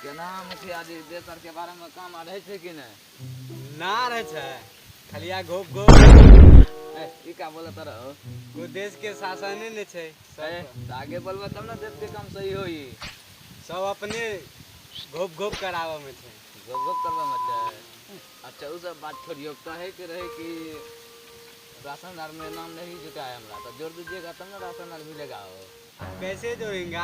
केना मुखिया जी देश के बारे में काम आ रहे छे कि नहीं? ना रहे छे खलिया घोप घोप ई का बोलत रहो? को देश के शासन ने छे तो आगे बोलबो तब ना देश के काम सही होई। सब अपने घोप घोप करावे में छे। गप गप करबा मत है। अच्छा उ सब बात छोड़ियो, कहे के रहे कि राशन कार्ड में नाम नहीं जुटा है हमरा, तो जोड़ दीजिएगा तब ना राशन कार्ड मिलेगा। कैसे जोड़ेंगे?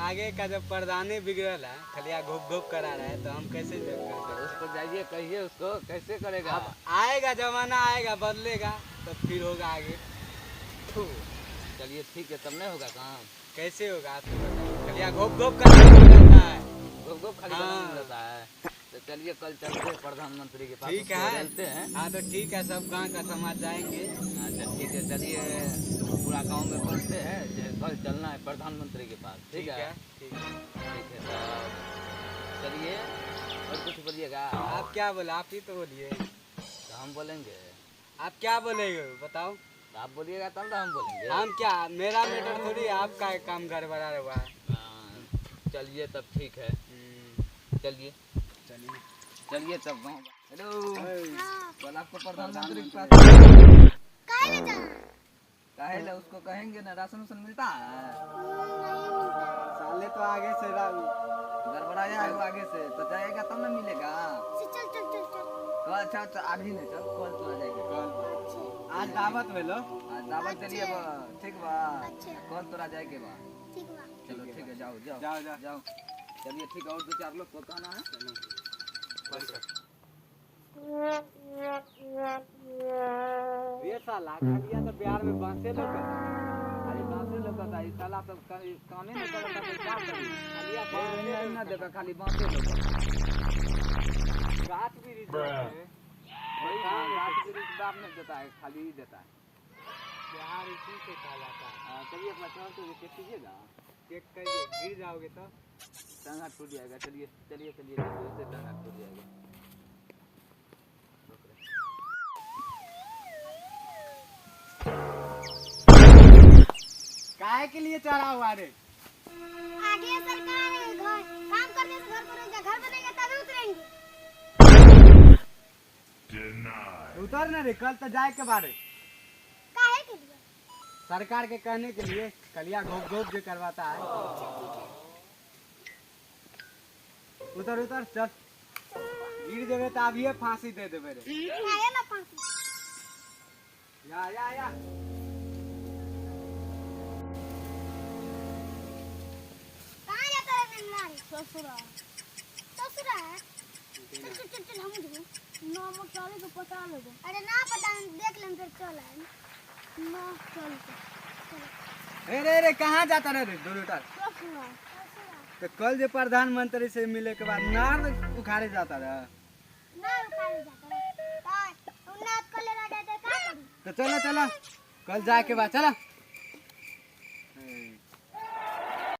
आगे का जब प्रधानी बिगड़ल है, खलिया घोप घोप करा रहा है, तो हम कैसे जोड़ेंगे? उसको जाइए कहिए उसको कैसे करेगा। अब आएगा जमाना, आएगा बदलेगा तो फिर होगा आगे। चलिए ठीक है, तब नहीं होगा काम। कैसे होगा आप बताइए? खलिया घोप घोप करना है, घोप घोप खाली रहता है। तो चलिए कल चलते हैं प्रधानमंत्री के पास। ठीक है। चलते हैं। हाँ तो ठीक है, सब गाँव का समाज जाएंगे। अच्छा ठीक है, चलिए पूरा गांव में बोलते हैं कल चलना है प्रधानमंत्री के पास। ठीक है ठीक है। ठीक है, तो चलिए और कुछ बोलिएगा। आप क्या बोले? आप ही तो बोलिए। तो हम बोलेंगे। आप क्या बोलेंगे बताओ? तो आप बोलिएगा तब ना हम बोलेंगे। हम क्या, मेरा मैटर थोड़ी है, आपका काम गड़बड़ा हुआ है। चलिए तब ठीक है, चलिए चलिए चलिए तब गाँव। हेलो कल आपको प्रधानमंत्री के पास काहे ले उसको कहेंगे ना, राशन उसन मिलता है। साले तो आगे से गड़बड़ाया है वो आगे से, तो जाएगा तब ना मिलेगा। कल अच्छा अच्छा अभी नहीं, चल कल तो आ जाएगा। आज दावत में लो। आज दावत चलिए ठीक बा। कल तोरा जाए के बा। चलो ठीक है, जाओ जाओ जाओ जाओ जाओ। चलिए ठीक है, और दो चार लोग को कहना है। ये साला खलिया तो बिहार में बांसे लोग खाली बांसे लगता है। इस साला सब कामे नहीं करता तो क्या करी। खलिया नहीं ना देखा, खाली बांसे लगता। गाछ भी रिजर्व है। वही गाछ भी बाप नहीं देता है, खाली ही देता है। बिहार इसी से कहलाता है। चलिए अपना चौक को चेक कीजिएगा। चेक करिए, गिर जाओगे तो टांग हाथ टूट जाएगा। चलिए चलिए चलिए, इससे टांग हाथ टूट जाएगा। काहे के लिए चढ़ा हुआ रे? आगे सरकार है, घर काम करने से घर बनेगा, घर बनेगा तभी उतरेंगे। उतर ना रे, कल तो जाए के बारे काहे के लिए? सरकार के कहने के लिए। कलिया घोप घोप जो करवाता है। उतर उतर चल, गिर देवे तो अभी फांसी दे देवे रे। काहे ना फांसी? या कहाँ जाता है निमलारी? ससुरा है। चल हम जाओ। नौ चालीस को पता लगो। अरे ना पता, देख लें फिर चल आए। नौ चालीस। रे कहाँ जाता रे दोनों? ससुरा तो कल जो प्रधानमंत्री से मिले के बाद नार उखाड़े जाता रहा। ना उखाड़े जाता है। तो उन्हें कल ले जाते क्या करूं? तो चलो कल जाए के बाद चला।